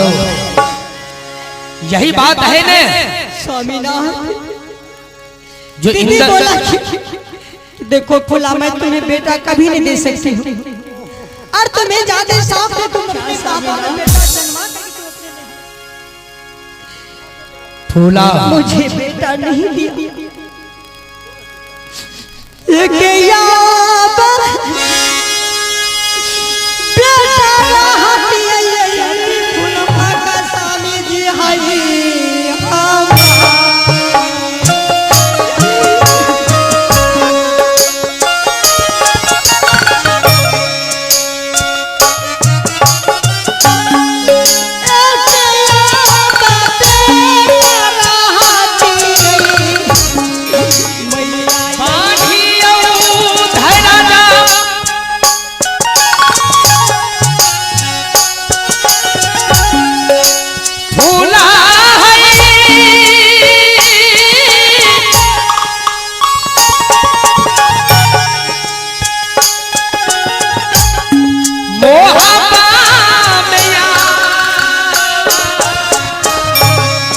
Hello, यही बात है ना स्वामीनाथ। जो इंदल बोला देखो फूला मैं तुम्हें बेटा कभी नहीं दे सकती हूँ, और तुम्हें ज्यादा साफ है तुम अपने पापा में बेटा जन्मा फूला मुझे बेटा नहीं दिया। एक याद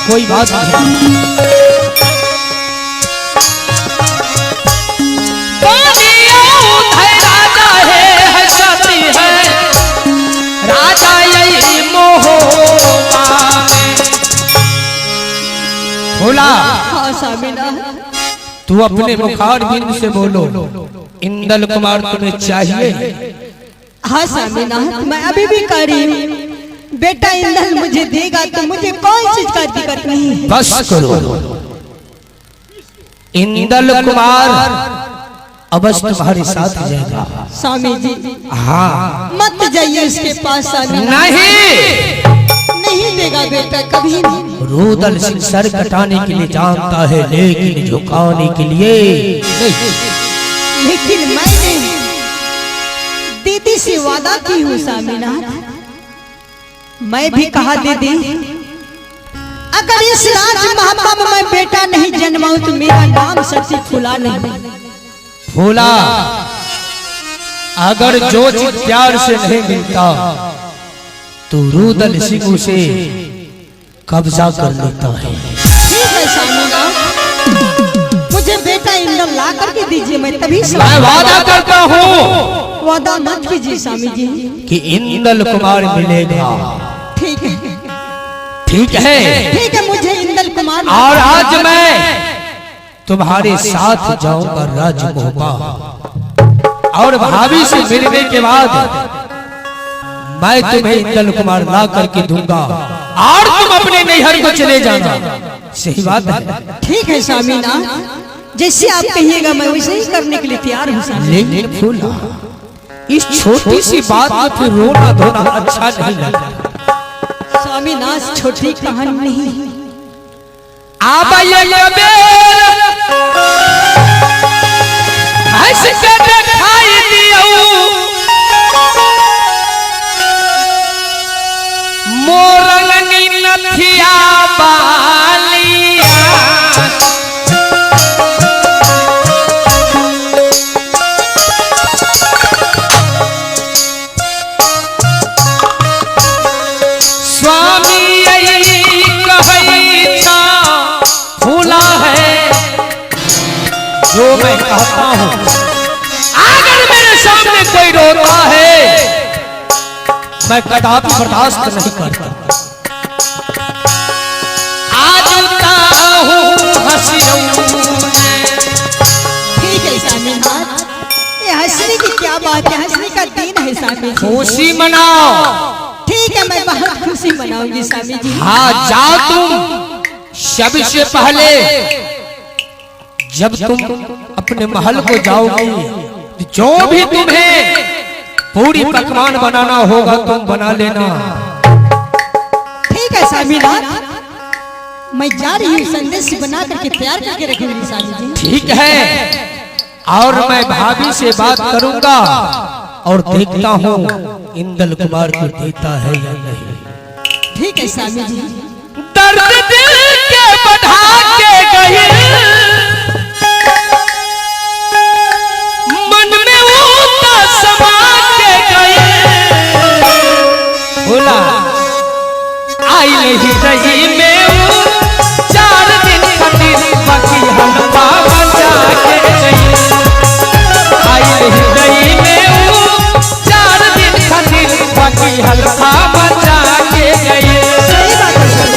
कोई बात नहीं। राजा है सती है राजा यही मोहबा में। भोला तू अपने मुखार बिंद से बोलो, इंदल कुमार तुम्हें चाहिए? हाँ स्वामीनाथ, मैं अभी भी कह रही हूँ, बेटा इंदल मुझे देगा तो मुझे कौन चीज का दिक्कत नहीं। बस करो, इंदल कुमार अवश्य तुम्हारे साथ जाएगा। स्वामी जी हाँ मत जाइए उसके पास। नहीं देगा बेटा कभी नहीं। रुदल सिंह सर कटाने के लिए जानता है लेकिन झुकाने के लिए नहीं। लेकिन मैंने दीदी से वादा की हूँ स्वामीनाथ, मैं भी कहा दीदी अगर इस राज महात्मा में मैं बेटा नहीं जन्माऊं तो मेरा नाम सच्ची फूला नहीं। फूला अगर जो चीज प्यार से नहीं मिलता तो रुदल सिंह उसे कब्जा कर लेता है। ठीक है स्वामीनाथ, मुझे बेटा इंदल ला करके दीजिए, मैं तभी मैं वादा करता हूँ। वादा मत कीजिए स्वामी जी कि इंदल कुमार मिलेगा। ठीक है ठीक है ठीक है, मुझे इंदल कुमार। और आज मैं तुम्हारे साथ जाऊंगा राजमोहबा, और भाभी से मिलने के बाद मैं तुम्हें इंदल कुमार ला करके दूंगा और तुम अपने नैहर को चले जाना। सही बात है? ठीक है स्वामीनाथ, जैसे आप कहिएगा मैं वैसे ही करने के लिए तैयार हूँ। लेकिन फूला इस छोटी सी बात में फिर रोना धोना अच्छा नहीं लगता। स्वामीनाथ छोटी कहानी नहीं, आप हंस के दिखाई दियो मोरनी नथिया बालिया। स्वामी यही कहई था फूला है जो मैं कहता हूँ। अगर मेरे सामने कोई रोता है मैं कदापि बर्दाश्त नहीं करता। आज हूँ हंसियों। ठीक है स्वामीनाथ, ये हंसने की क्या बात है, हंसने का दिन है स्वामी। खुशी मनाओ। ठीक है मैं बहुत खुशी मनाऊंगी स्वामी जी। हाँ जाओ तुम। सबसे पहले जब तुम अपने महल को जाओगी जो भी तुम्हें पूरी पकवान बनाना होगा तुम बना लेना। ठीक है स्वामीनाथ, मैं जा रही हूँ, संदेश बना करके तैयार करके रखूंगी स्वामी जी। ठीक है, और मैं भाभी से बात करूंगा और देखता हूँ इंदल कुमार को देता है या नहीं। ठीक है स्वामी जी। दर्द दिल के बढ़ा के गए मन में ऊता समा के गए। बोला नहीं सही में वो 4 दिन खातिर बाकी हलवा बचा के गई। आई नहीं सही में वो 4 दिन खातिर बाकी हलवा बचा के गई।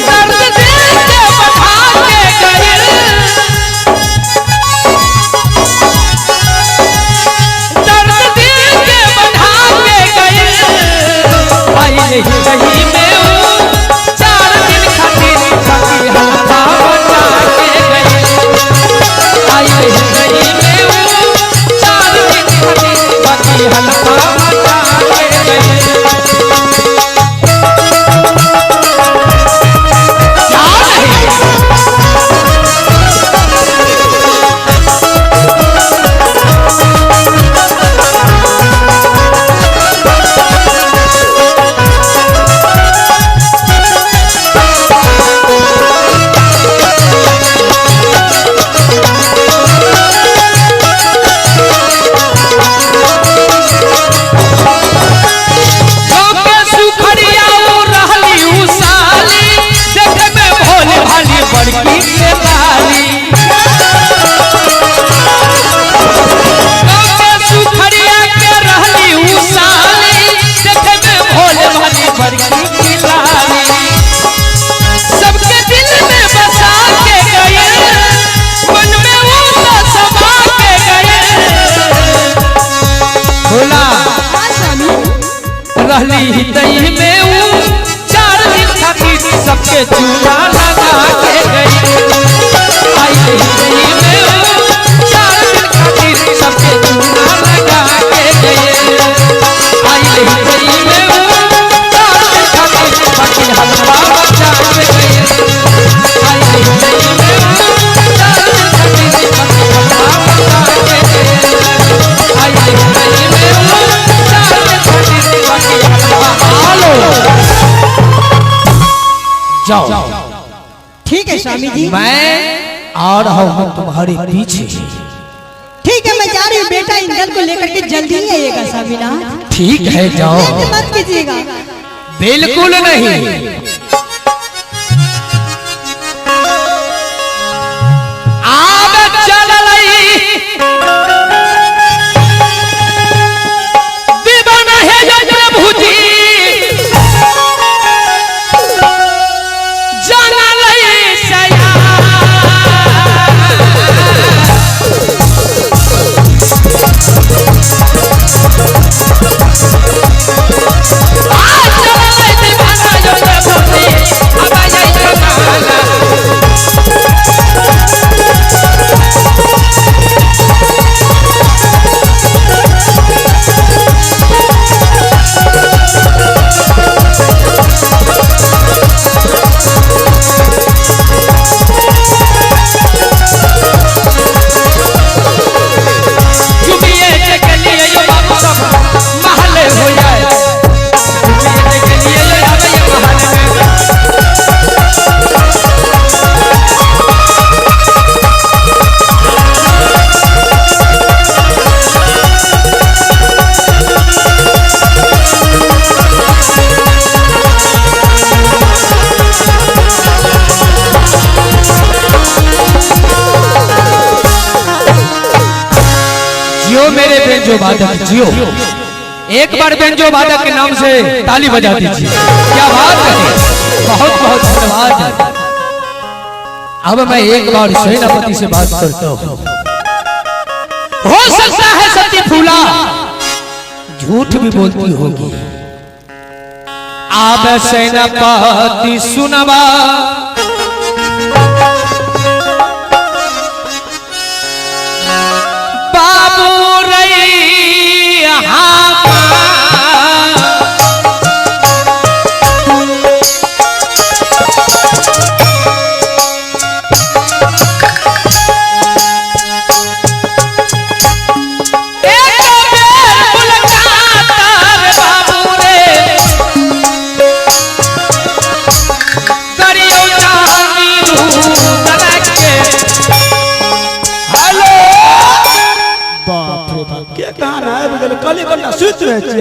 दर्द दिल के बढ़ा के गई, दर्द दिल के बढ़ा के गई। आई नहीं सही में वो 4 दिन खातिर बाकी हलवा बचा के गई। आई नहीं सही में वो 4 दिन खातिर बाकी हलवा बचा के गई। सबके दिल में बसा के गए, मन में वो समा के गए। भोला रहली हितई में वो 4 दिन खातिर सबके चूना लगा के गई। आई हितई में वो 4 दिन खातिर सबके चूना लगा के गए। आई हितई में वो 4 दिन खातिर बाकी हलवा बचा के गए। आई हितई में वो 4 दिन खातिर बाकी हलवा बचा के गए। आई हितई में वो 4 दिन खातिर बाकी हलवा आलो जाओ। ठीक है स्वामी जी, मैं आ रहा हूँ तुम्हारे पीछे। ठीक है, मैं जा रही हूँ। बेटा इंदल को लेकर के जल्दी ही आइएगा स्वामीनाथ। ठीक है जाओ। मत कीजिएगा। बिल्कुल नहीं। आब चललई दीवाना है जो प्रभु जी, जाना लई सया। मेरे बेंजो वादक जियो, एक बार बेंजो वादक के नाम से ताली बजा दीजिए। क्या बात है, बहुत बहुत धन्यवाद। अब मैं एक बार सेनापति से बात करता हूँ। हो सकता है सती फूला झूठ भी बोलती होगी। अब सेनापति सुनवा, बाबू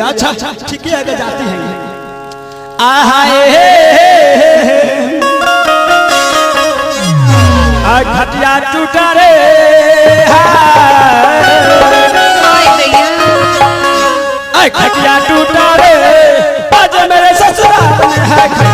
अच्छा ठीक है जाती है। है